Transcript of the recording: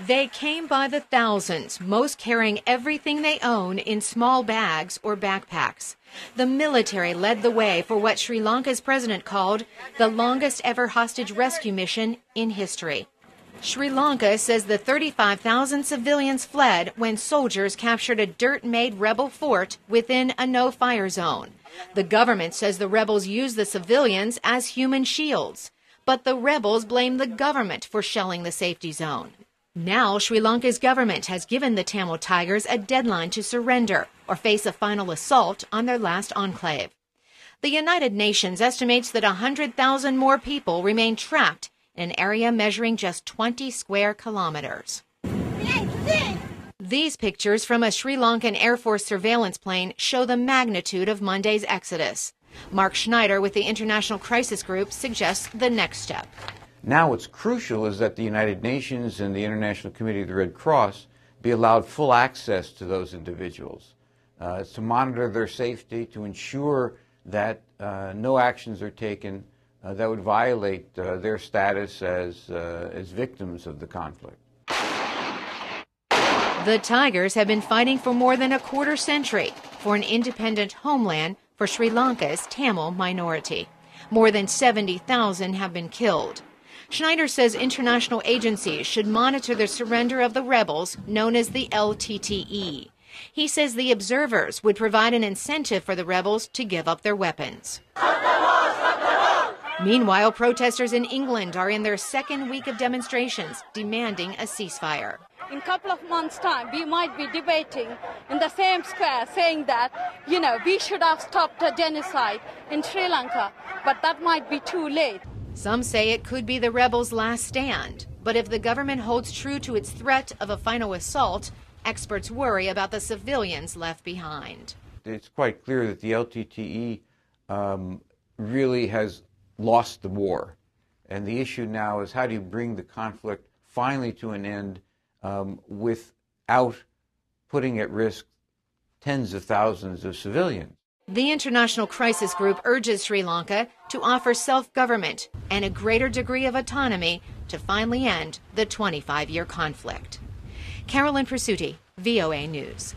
They came by the thousands, most carrying everything they own in small bags or backpacks. The military led the way for what Sri Lanka's president called the longest ever hostage rescue mission in history. Sri Lanka says the 35,000 civilians fled when soldiers captured a dirt-made rebel fort within a no-fire zone. The government says the rebels used the civilians as human shields, but the rebels blame the government for shelling the safety zone. Now, Sri Lanka's government has given the Tamil Tigers a deadline to surrender or face a final assault on their last enclave. The United Nations estimates that 100,000 more people remain trapped in an area measuring just 20 square kilometers. These pictures from a Sri Lankan Air Force surveillance plane show the magnitude of Monday's exodus. Mark Schneider with the International Crisis Group suggests the next step. Now what's crucial is that the United Nations and the International Committee of the Red Cross be allowed full access to those individuals, to monitor their safety, to ensure that no actions are taken that would violate their status as victims of the conflict. The Tigers have been fighting for more than a quarter century for an independent homeland for Sri Lanka's Tamil minority. More than 70,000 have been killed. Schneider says international agencies should monitor the surrender of the rebels known as the LTTE. He says the observers would provide an incentive for the rebels to give up their weapons. Meanwhile, protesters in England are in their second week of demonstrations demanding a ceasefire. In a couple of months' time, we might be debating in the same square saying that, we should have stopped the genocide in Sri Lanka, but that might be too late. Some say it could be the rebels' last stand, but if the government holds true to its threat of a final assault, experts worry about the civilians left behind. It's quite clear that the LTTE really has lost the war, and the issue now is how do you bring the conflict finally to an end without putting at risk tens of thousands of civilians. The International Crisis Group urges Sri Lanka to offer self-government and a greater degree of autonomy to finally end the 25-year conflict. Carolyn Prasuti, VOA News.